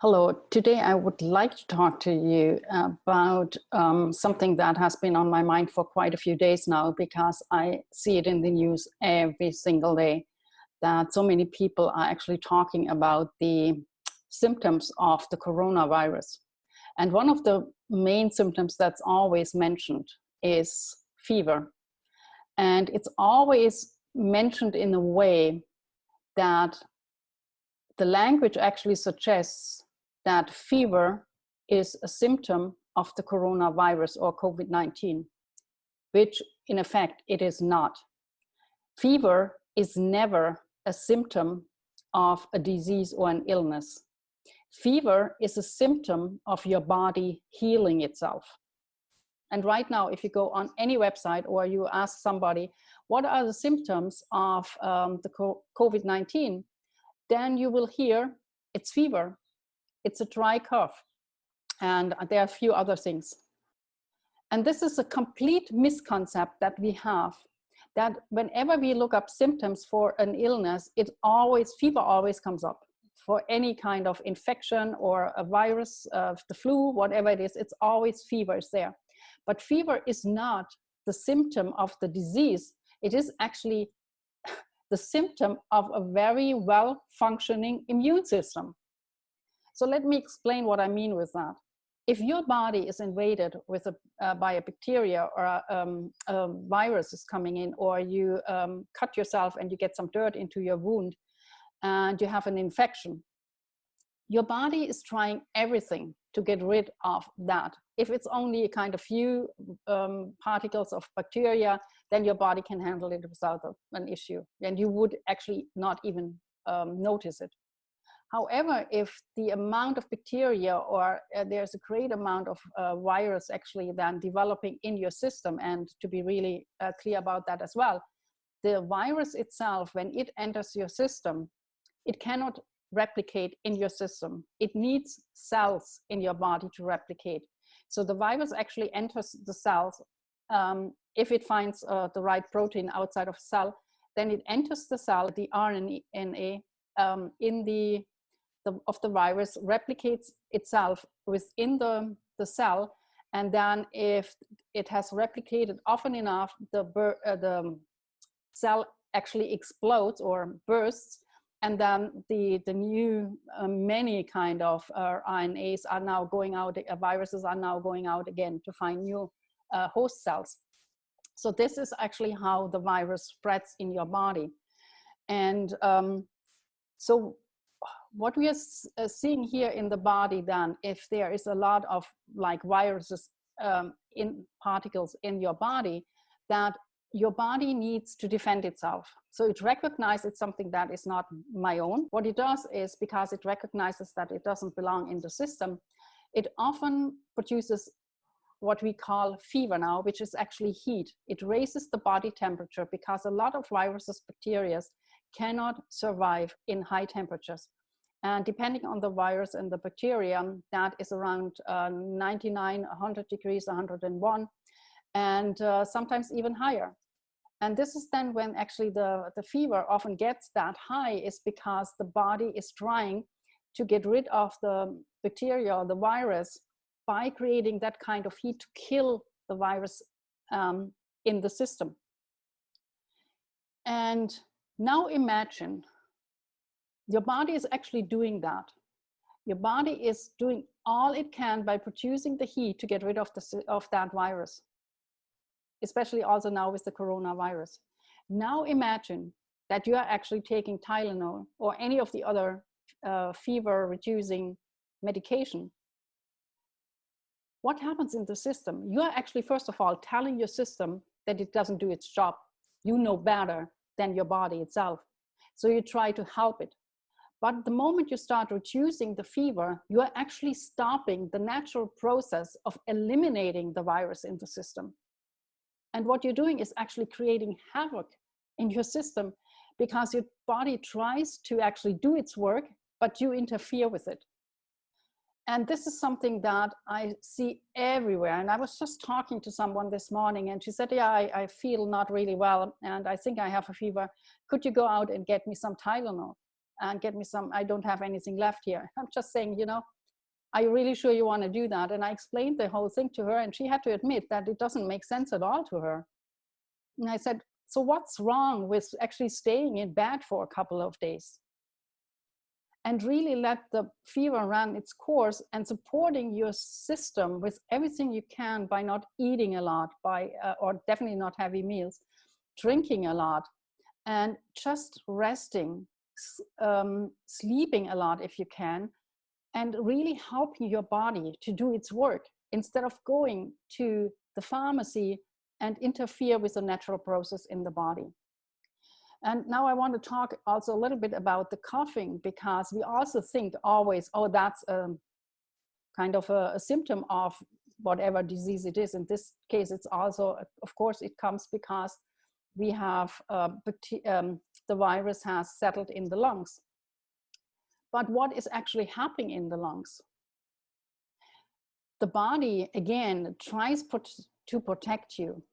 Hello, today I would like to talk to you about something that has been on my mind for quite a few days now, because I see it in the news every single day that so many people are actually talking about the symptoms of the coronavirus. And one of the main symptoms that's always mentioned is fever. And it's always mentioned in a way that the language actually suggests that fever is a symptom of the coronavirus or COVID-19, which in effect it is not. Fever is never a symptom of a disease or an illness. Fever is a symptom of your body healing itself. And right now, if you go on any website or you ask somebody, what are the symptoms of the COVID-19? Then you will hear it's fever, it's a dry cough, and there are a few other things. And this is a complete misconception that we have, that whenever we look up symptoms for an illness, fever always comes up. For any kind of infection or a virus, the flu, whatever it is, it's always fever is there. But fever is not the symptom of the disease. It is actually the symptom of a very well-functioning immune system. So let me explain what I mean with that. If your body is invaded with by a bacteria or a virus is coming in, or you cut yourself and you get some dirt into your wound and you have an infection, your body is trying everything to get rid of that. If it's only a kind of few particles of bacteria, then your body can handle it without an issue. And you would actually not even notice it. However, if the amount of bacteria or there's a great amount of virus actually then developing in your system, and to be really clear about that as well, the virus itself, when it enters your system, it cannot replicate in your system. It needs cells in your body to replicate. So the virus actually enters the cells. If it finds the right protein outside of cell, then it enters the cell. The RNA of the virus replicates itself within the cell, and then if it has replicated often enough, the cell actually explodes or bursts, and then the new many kind of RNAs are now going out, viruses are now going out again to find new host cells. So this is actually how the virus spreads in your body. And so what we are seeing here in the body then, if there is a lot of like viruses in particles in your body, that your body needs to defend itself. So it recognizes it's something that is not my own. What it does is, because it recognizes that it doesn't belong in the system, it often produces what we call fever now, which is actually heat. It raises the body temperature because a lot of viruses, bacteria cannot survive in high temperatures. And depending on the virus and the bacteria, that is around 99, 100 degrees, 101, and sometimes even higher. And this is then when actually the fever often gets that high, is because the body is trying to get rid of the bacteria or the virus by creating that kind of heat to kill the virus in the system. And now imagine your body is actually doing that. Your body is doing all it can by producing the heat to get rid of that virus, especially also now with the coronavirus. Now imagine that you are actually taking Tylenol or any of the other fever-reducing medication. What happens in the system? You are actually, first of all, telling your system that it doesn't do its job. You know better than your body itself. So you try to help it. But the moment you start reducing the fever, you are actually stopping the natural process of eliminating the virus in the system. And what you're doing is actually creating havoc in your system, because your body tries to actually do its work, but you interfere with it. And this is something that I see everywhere. And I was just talking to someone this morning, and she said, yeah, I feel not really well, and I think I have a fever. Could you go out and get me some Tylenol? and get me some, I don't have anything left here. I'm just saying, you know, are you really sure you want to do that? And I explained the whole thing to her, and she had to admit that it doesn't make sense at all to her. And I said, so what's wrong with actually staying in bed for a couple of days and really let the fever run its course and supporting your system with everything you can by not eating a lot, by or definitely not heavy meals, drinking a lot, and just resting, sleeping a lot if you can, and really helping your body to do its work instead of going to the pharmacy and interfere with the natural process in the body. And now I want to talk also a little bit about the coughing, because we also think always, oh, that's kind of a symptom of whatever disease it is. In this case, it's also, of course, it comes because we have, the virus has settled in the lungs. But what is actually happening in the lungs? The body, again, tries to protect you.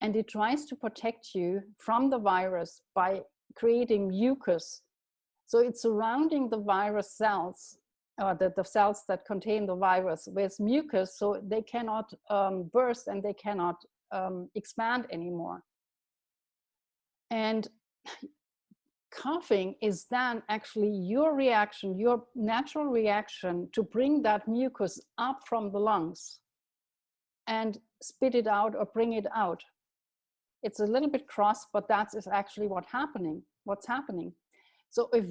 And it tries to protect you from the virus by creating mucus. So it's surrounding the virus cells, or the cells that contain the virus, with mucus, so they cannot burst and they cannot expand anymore. And coughing is then actually your reaction, your natural reaction to bring that mucus up from the lungs and spit it out or bring it out. It's a little bit cross, but that is actually what's happening. So if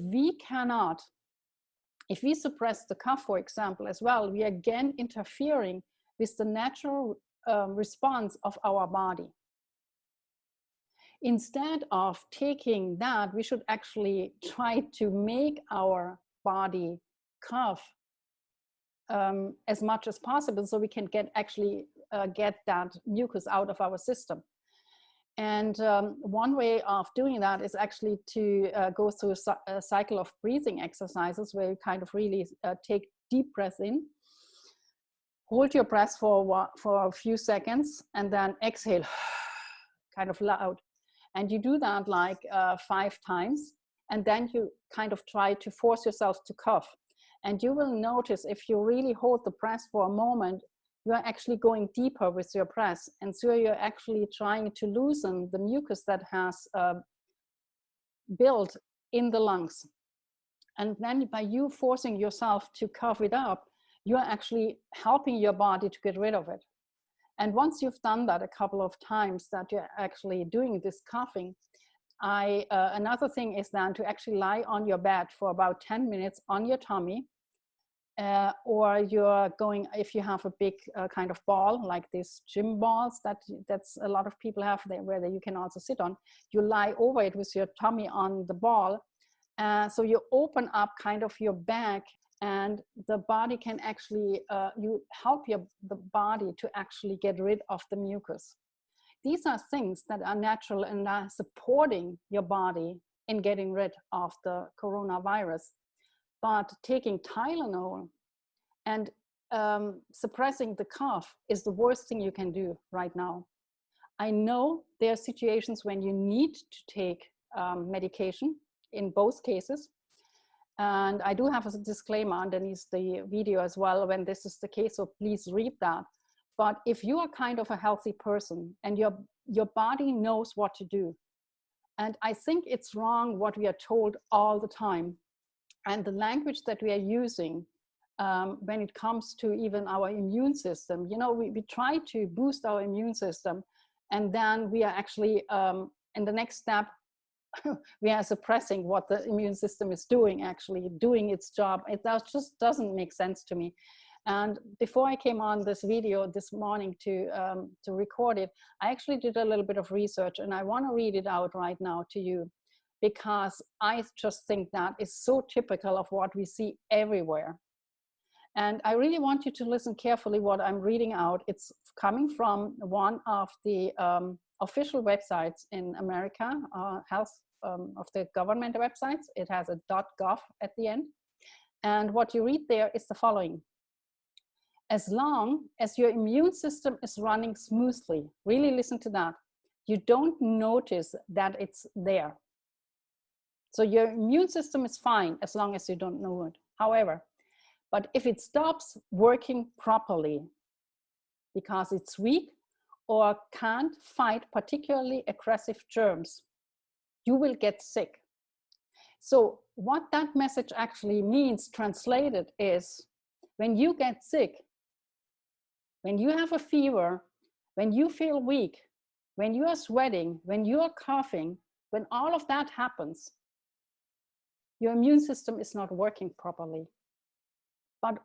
we suppress the cough, for example, as well, we are again interfering with the natural response of our body. Instead of taking that, we should actually try to make our body cough as much as possible, so we can get that mucus out of our system. And one way of doing that is actually to go through a cycle of breathing exercises where you kind of really take deep breath in, hold your breath for a few seconds, and then exhale kind of loud. And you do that like 5 times, and then you kind of try to force yourself to cough. And you will notice if you really hold the breath for a moment, you're actually going deeper with your breath. And so you're actually trying to loosen the mucus that has built in the lungs. And then by you forcing yourself to cough it up, you're actually helping your body to get rid of it. And once you've done that a couple of times, that you're actually doing this coughing, another thing is then to actually lie on your bed for about 10 minutes on your tummy, or you're going, if you have a big kind of ball, like these gym balls that's a lot of people have there, where you can also sit on, you lie over it with your tummy on the ball. So you open up kind of your back, and the body can actually, you help the body to actually get rid of the mucus. These are things that are natural and are supporting your body in getting rid of the coronavirus. But taking Tylenol and suppressing the cough is the worst thing you can do right now. I know there are situations when you need to take medication in both cases. And I do have a disclaimer underneath the video as well when this is the case, so please read that. But if you are kind of a healthy person and your body knows what to do, and I think it's wrong what we are told all the time, and the language that we are using when it comes to even our immune system, you know, we try to boost our immune system, and then we are actually, in the next step, we are suppressing what the immune system is doing, actually doing its job. It just doesn't make sense to me. And before I came on this video this morning to record it, I actually did a little bit of research, and I want to read it out right now to you, because I just think that is so typical of what we see everywhere. And I really want you to listen carefully what I'm reading out. It's coming from one of the official websites in America, health of the government websites. It has a .gov at the end. And what you read there is the following. As long as your immune system is running smoothly, really listen to that, you don't notice that it's there. So your immune system is fine as long as you don't know it. However, but if it stops working properly because it's weak or can't fight particularly aggressive germs, you will get sick. So what that message actually means, translated, is when you get sick, when you have a fever, when you feel weak, when you are sweating, when you are coughing, when all of that happens, your immune system is not working properly. But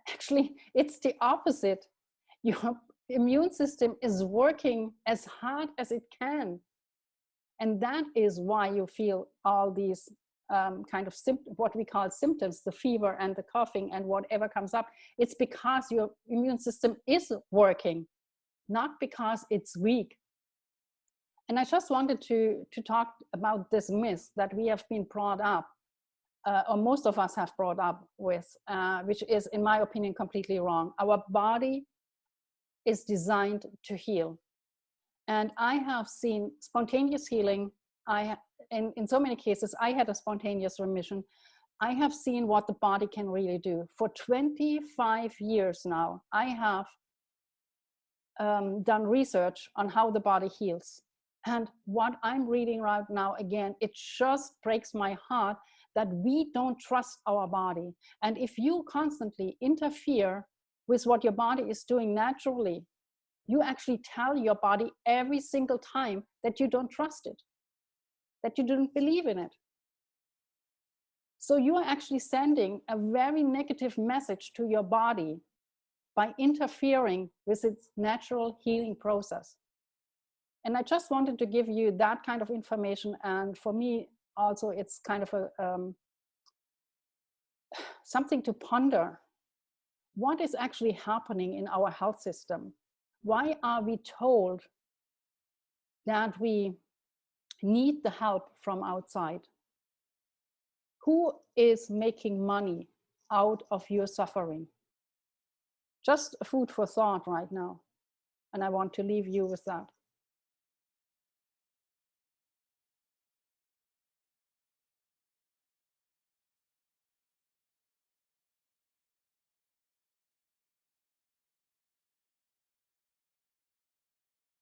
actually, it's the opposite. Your immune system is working as hard as it can. And that is why you feel all these kind of what we call symptoms, the fever and the coughing and whatever comes up. It's because your immune system is working, not because it's weak. And I just wanted to talk about this myth that we have been brought up, or most of us have brought up with, which is, in my opinion, completely wrong. Our body is designed to heal. And I have seen spontaneous healing. In so many cases, I had a spontaneous remission. I have seen what the body can really do. For 25 years now, I have done research on how the body heals. And what I'm reading right now, again, it just breaks my heart that we don't trust our body. And if you constantly interfere with what your body is doing naturally, you actually tell your body every single time that you don't trust it, that you don't believe in it. So you are actually sending a very negative message to your body by interfering with its natural healing process. And I just wanted to give you that kind of information. And for me, also, it's kind of a something to ponder. What is actually happening in our health system? Why are we told that we need the help from outside? Who is making money out of your suffering? Just food for thought right now. And I want to leave you with that.